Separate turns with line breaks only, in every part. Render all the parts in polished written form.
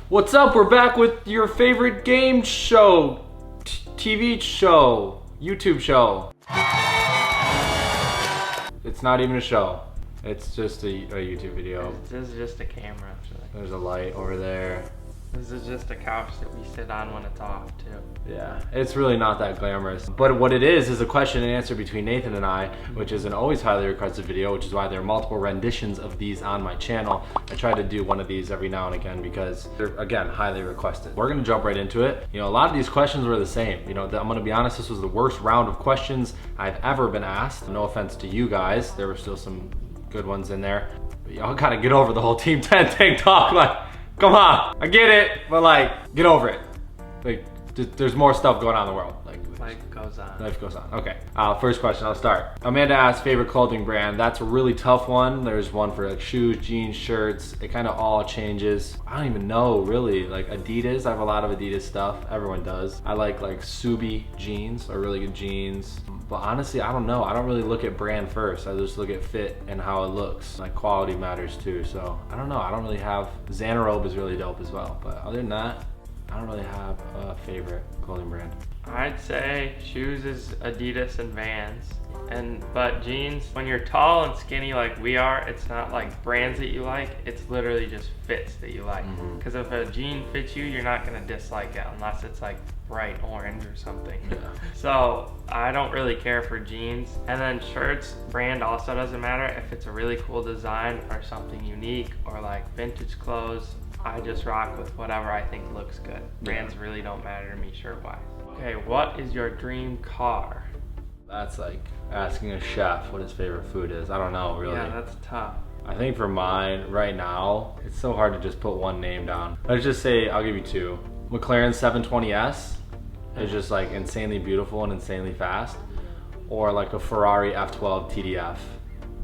What's up? We're back with your favorite game show, TV show, YouTube show. It's not even a show. It's just a YouTube video.
This is just a camera.
There's a light over there.
This is just a couch that we sit on when it's off too.
Yeah, it's really not that glamorous. But what it is a question and answer between Nathan and I, which is an always highly requested video, which is why there are multiple renditions of these on my channel. I try to do one of these every now and again because they're, again, highly requested. We're gonna jump right into it. You know, a lot of these questions were the same. You know, I'm gonna be honest, this was the worst round of questions I've ever been asked. No offense to you guys, there were still some good ones in there. But y'all gotta get over the whole Team 10 tank talk. Like, come on, I get it, but like, get over it. Like, there's more stuff going on in the world.
Life goes on.
Life goes on. Okay. First question, I'll start. Amanda asked favorite clothing brand. That's a really tough one. There's one for like shoes, jeans, shirts. It kind of all changes. I don't even know really. Like Adidas, I have a lot of Adidas stuff. Everyone does. I like Subi jeans, are really good jeans. But honestly, I don't know. I don't really look at brand first. I just look at fit and how it looks. Like quality matters too. So I don't know. I don't really have, Xanarobe is really dope as well. But other than that, I don't really have a favorite clothing brand.
I'd say shoes is Adidas and Vans. But jeans, when you're tall and skinny like we are, it's not like brands that you like, it's literally just fits that you like. Because if a jean fits you, you're not gonna dislike it unless it's like bright orange or something.
Yeah.
So I don't really care for jeans. And then shirts, brand also doesn't matter. If it's a really cool design or something unique or like vintage clothes, I just rock with whatever I think looks good. Brands really don't matter to me shirt-wise. Okay, what is your dream car?
That's like asking a chef what his favorite food is. I don't know, really.
Yeah, that's tough.
I think for mine, right now, it's so hard to just put one name down. Let's just say, I'll give you two. McLaren 720S is just like insanely beautiful and insanely fast. Or like a Ferrari F12 TDF,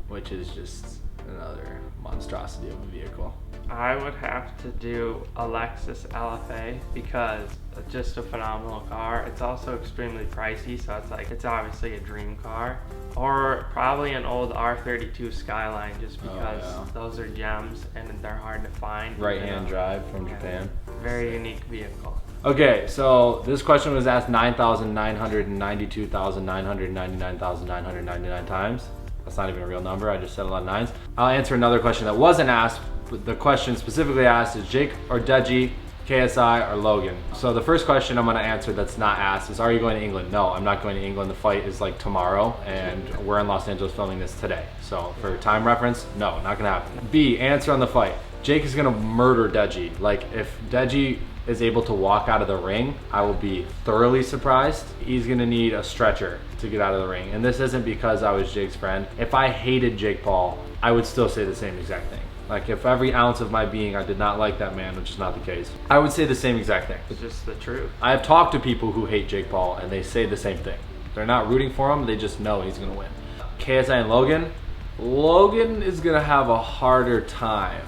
which is just another monstrosity of a vehicle.
I would have to do a Lexus LFA because it's just a phenomenal car. It's also extremely pricey, so it's like, it's obviously a dream car. Or probably an old R32 Skyline, just because those are gems and they're hard to find.
Right-hand drive from Japan.
Very unique vehicle.
Okay, so this question was asked 9,992,999,999 times. That's not even a real number, I just said a lot of nines. I'll answer another question that wasn't asked. The question specifically asked is Jake or Deji, KSI or Logan. So the first question I'm gonna answer that's not asked is, are you going to England? No, I'm not going to England. The fight is like tomorrow and we're in Los Angeles filming this today. So for time reference, no, not gonna happen. B, answer on the fight. Jake is gonna murder Deji. Like if Deji is able to walk out of the ring, I will be thoroughly surprised. He's gonna need a stretcher to get out of the ring. And this isn't because I was Jake's friend. If I hated Jake Paul, I would still say the same exact thing. Like if every ounce of my being I did not like that man, which is not the case, I would say the same exact thing.
It's just the truth.
I have talked to people who hate Jake Paul and they say the same thing. They're not rooting for him, they just know he's gonna win. KSI and Logan, Logan is gonna have a harder time.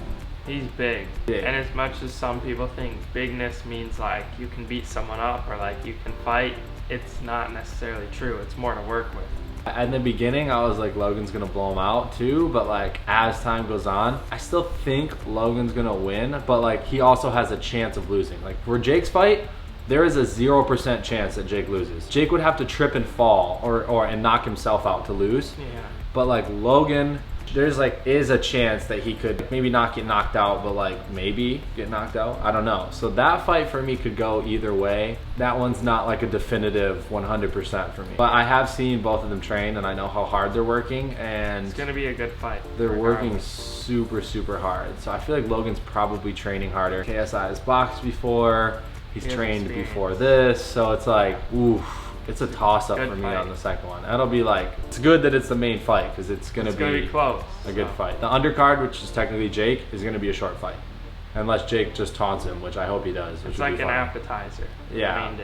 He's big. And as much as some people think bigness means like you can beat someone up or like you can fight, it's not necessarily true. It's more to work with.
At the beginning, I was like, Logan's gonna blow him out too, but like as time goes on, I still think Logan's gonna win, but like he also has a chance of losing. Like for Jake's fight, there is a 0% chance that Jake loses. Jake would have to trip and fall and knock himself out to lose.
Yeah.
But like Logan, there's like is a chance that he could maybe not get knocked out, but like maybe get knocked out. I don't know. So that fight for me could go either way. That one's not like a definitive 100% for me. But I have seen both of them train and I know how hard they're working, and
it's gonna be a good fight.
They're working super, super hard. So I feel like Logan's probably training harder. KSI has boxed before. He's trained before this. So it's like, oof. It's a toss-up for me on the second one. That'll be like, it's good that it's the main fight because it's gonna be
close.
A good fight. The undercard, which is technically Jake, is gonna be a short fight. Unless Jake just taunts him, which I hope he does.
It's like an appetizer.
Yeah.
Main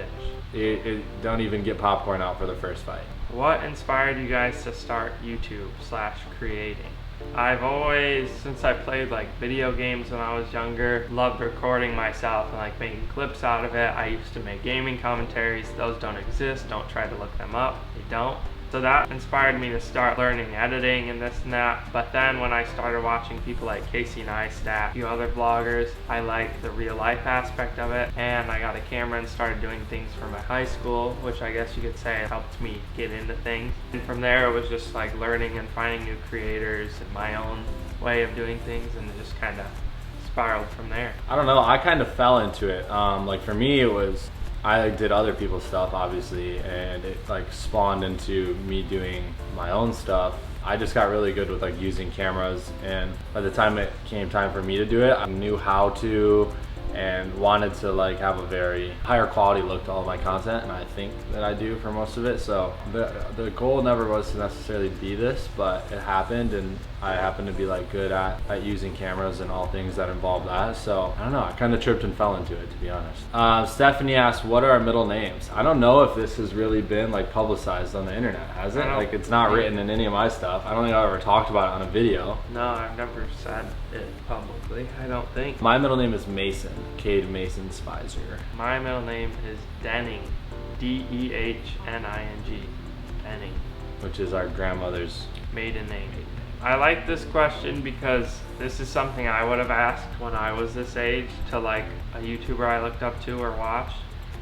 dish.
Don't even get popcorn out for the first fight.
What inspired you guys to start YouTube/creating? I've always, since I played like video games when I was younger, loved recording myself and like making clips out of it. I used to make gaming commentaries. Those don't exist. Don't try to look them up. They don't. So that inspired me to start learning editing and this and that. But then when I started watching people like Casey Neistat, a few other vloggers, I liked the real life aspect of it. And I got a camera and started doing things for my high school, which I guess you could say helped me get into things. And from there, it was just like learning and finding new creators and my own way of doing things, and it just kind of spiraled from there.
I don't know, I kind of fell into it. Like for me, it was, I did other people's stuff obviously, and it like spawned into me doing my own stuff. I just got really good with like using cameras, and by the time it came time for me to do it, I knew how to and wanted to like have a very higher quality look to all of my content, and I think that I do for most of it. So the goal never was to necessarily be this, but it happened, and I happen to be like good at using cameras and all things that involve that. So I don't know, I kind of tripped and fell into it, to be honest. Stephanie asked, what are our middle names? I don't know if this has really been like publicized on the internet, has it? Like it's not written in any of my stuff. I don't think I've ever talked about it on a video.
No, I've never said it publicly, I don't think.
My middle name is Mason, Kade Mason Speiser.
My middle name is Denning, D-E-H-N-I-N-G, Denning.
Which is our grandmother's
maiden name. I like this question because this is something I would have asked when I was this age to like a YouTuber I looked up to or watched,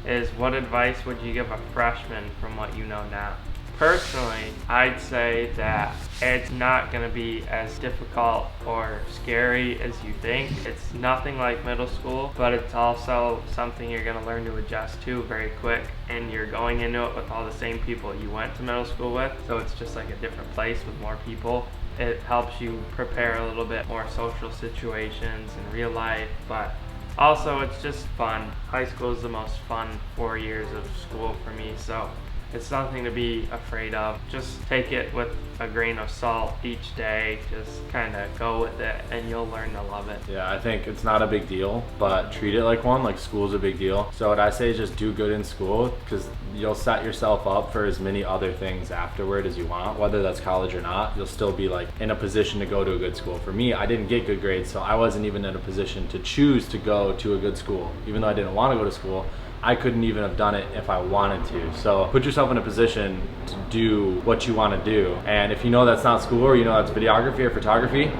is what advice would you give a freshman from what you know now? Personally, I'd say that it's not going to be as difficult or scary as you think. It's nothing like middle school, but it's also something you're going to learn to adjust to very quick, and you're going into it with all the same people you went to middle school with, so it's just like a different place with more people. It helps you prepare a little bit more social situations in real life, but also it's just fun. High school is the most fun 4 years of school for me, so it's nothing to be afraid of. Just take it with a grain of salt each day. Just kind of go with it, and you'll learn to love it.
Yeah, I think it's not a big deal, but treat it like one. Like school's a big deal. So what I say is just do good in school, because you'll set yourself up for as many other things afterward as you want, whether that's college or not. You'll still be like in a position to go to a good school. For me, I didn't get good grades, so I wasn't even in a position to choose to go to a good school. Even though I didn't want to go to school, I couldn't even have done it if I wanted to. So put yourself in a position to do what you want to do. And if you know that's not school, or you know that's videography or photography,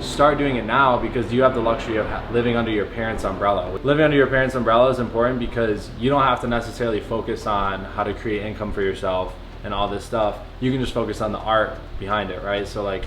start doing it now, because you have the luxury of living under your parents' umbrella. Living under your parents' umbrella is important because you don't have to necessarily focus on how to create income for yourself and all this stuff. You can just focus on the art behind it, right? So like,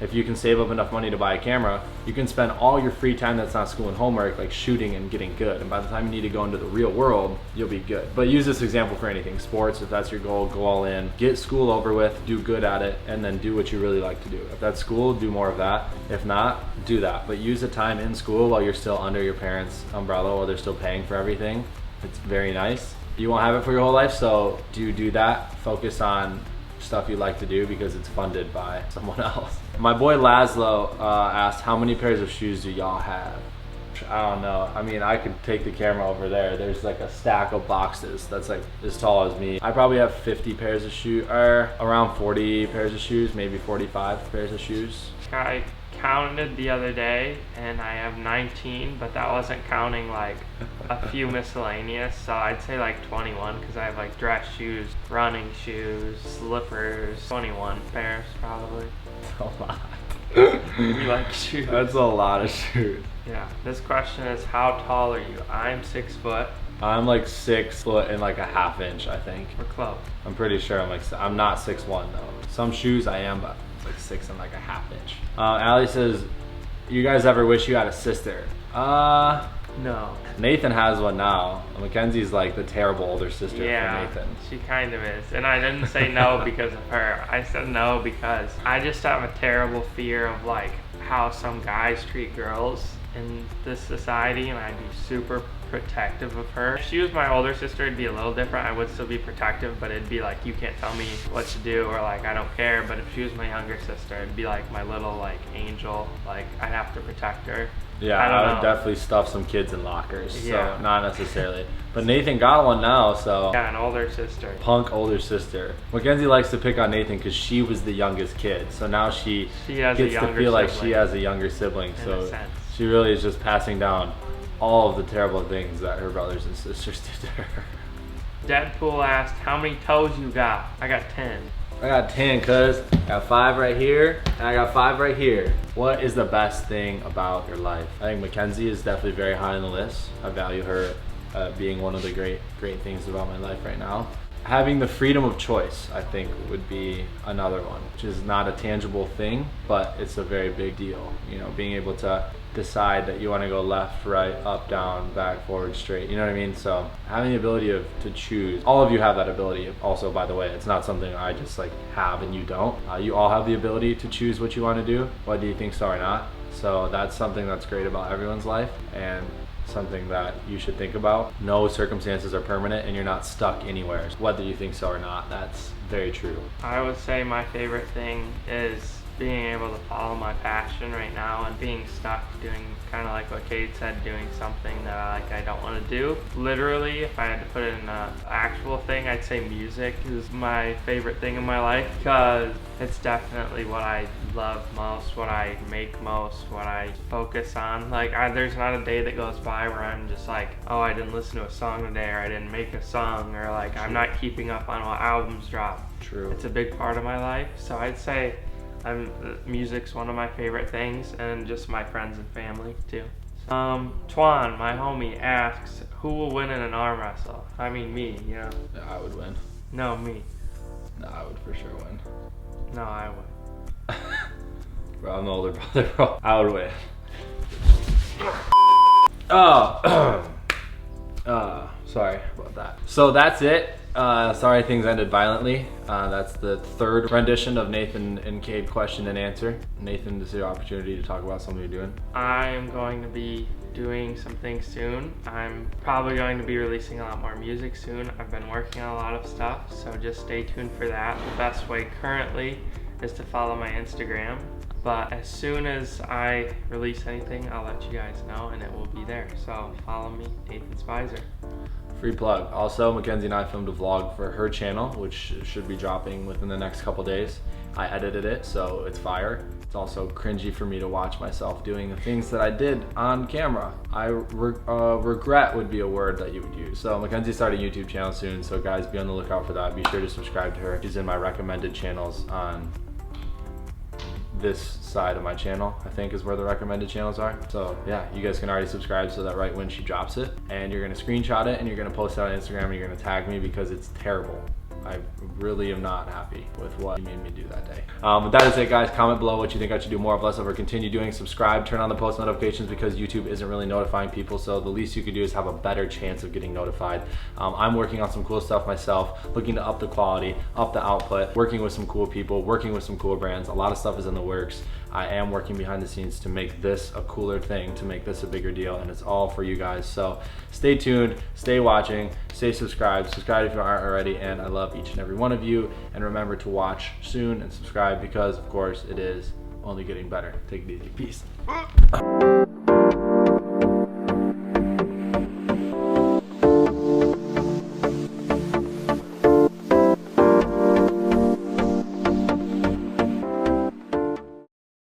if you can save up enough money to buy a camera, you can spend all your free time that's not school and homework like shooting and getting good. And by the time you need to go into the real world, you'll be good. But use this example for anything. Sports, if that's your goal, go all in. Get school over with, do good at it, and then do what you really like to do. If that's school, do more of that. If not, do that. But use the time in school while you're still under your parents' umbrella, while they're still paying for everything. It's very nice. You won't have it for your whole life, so do that. Focus on stuff you like to do because it's funded by someone else. My boy Laszlo asked, how many pairs of shoes do y'all have? I don't know. I mean, I could take the camera over there. There's like a stack of boxes that's like as tall as me. I probably have 50 pairs of shoes, or around 40 pairs of shoes, maybe 45 pairs of shoes.
I counted the other day and I have 19, but that wasn't counting like a few miscellaneous, so I'd say like 21, because I have like dress shoes, running shoes, slippers, 21 pairs probably.
That's a lot.
We like shoes.
That's a lot of shoes.
Yeah, this question is, how tall are you? I'm 6 foot.
I'm like 6 foot and like a ½ inch, I think.
We're close.
I'm pretty sure I'm not 6'1" though. Some shoes I am, but it's like 6 and like a ½ inch. Allie says, you guys ever wish you had a sister?
No.
Nathan has one now. Mackenzie's like the terrible older sister for Nathan.
She kind of is. And I didn't say no because of her. I said no because I just have a terrible fear of like how some guys treat girls in this society, and I'd be super protective of her. If she was my older sister, it'd be a little different. I would still be protective, but it'd be like, you can't tell me what to do, or like, I don't care. But if she was my younger sister, it'd be like my little like angel. Like, I'd have to protect her.
Yeah, I would definitely stuff some kids in lockers.
Yeah.
So not necessarily. But Nathan got one now, so.
Yeah, an older sister.
Punk older sister. Mackenzie likes to pick on Nathan because she was the youngest kid. So now she
has
gets to feel like she has a younger sibling. So she really is just passing down all of the terrible things that her brothers and sisters did to her.
Deadpool asked, how many toes you got? I got 10.
I got 10, cuz. I got 5 right here, and I got 5 right here. What is the best thing about your life? I think McKenzie is definitely very high on the list. I value her being one of the great things about my life right now. Having the freedom of choice, I think, would be another one, which is not a tangible thing, but it's a very big deal. You know, being able to decide that you want to go left, right, up, down, back, forward, straight, you know what I mean? So having the ability to choose, all of you have that ability also, by the way. It's not something I just like have and you don't. You all have the ability to choose what you want to do, whether you think so or not. So that's something that's great about everyone's life, and something that you should think about. No circumstances are permanent, and you're not stuck anywhere, whether you think so or not. That's very true.
I would say my favorite thing is being able to follow my passion right now, and being stuck doing kind of like what Kade said, doing something that I don't want to do. Literally, if I had to put it in an actual thing, I'd say music is my favorite thing in my life, because it's definitely what I love most, what I make most, what I focus on. Like, there's not a day that goes by where I'm just like, oh, I didn't listen to a song today, or I didn't make a song, or like I'm not keeping up on what albums drop.
True.
It's a big part of my life, so I'd say music's one of my favorite things, and just my friends and family too. Twan, my homie, asks, who will win in an arm wrestle? I mean me, you know.
Yeah, I would win.
No, me.
No, I would for sure win.
No, I would.
Bro, I'm the older brother, bro. I would win. Sorry about that. So that's it. Sorry things ended violently. That's the third rendition of Nathan and Kade question and answer. Nathan, this is your opportunity to talk about something you're doing.
I'm going to be doing some things soon. I'm probably going to be releasing a lot more music soon. I've been working on a lot of stuff, so just stay tuned for that. The best way currently is to follow my Instagram, but as soon as I release anything, I'll let you guys know, and it will be there. So follow me, Nathan Speiser.
Free plug. Also, McKenzie and I filmed a vlog for her channel, which should be dropping within the next couple days. I edited it, so it's fire. It's also cringy for me to watch myself doing the things that I did on camera. Regret would be a word that you would use. So McKenzie started a YouTube channel soon, so guys, be on the lookout for that. Be sure to subscribe to her. She's in my recommended channels on this side of my channel, I think is where the recommended channels are. So yeah, you guys can already subscribe so that right when she drops it, and you're gonna screenshot it and you're gonna post it on Instagram and you're gonna tag me, because it's terrible. I really am not happy with what you made me do that day. But that is it, guys. Comment below what you think I should do more of, less of, or continue doing. Subscribe, turn on the post notifications, because YouTube isn't really notifying people, so the least you can do is have a better chance of getting notified. I'm working on some cool stuff myself, looking to up the quality, up the output, working with some cool people, working with some cool brands. A lot of stuff is in the works. I am working behind the scenes to make this a cooler thing, to make this a bigger deal, and it's all for you guys. So stay tuned, stay watching, stay subscribed if you aren't already, and I love each and every one of you. And remember to watch soon and subscribe, because of course it is only getting better. Take it easy. Peace.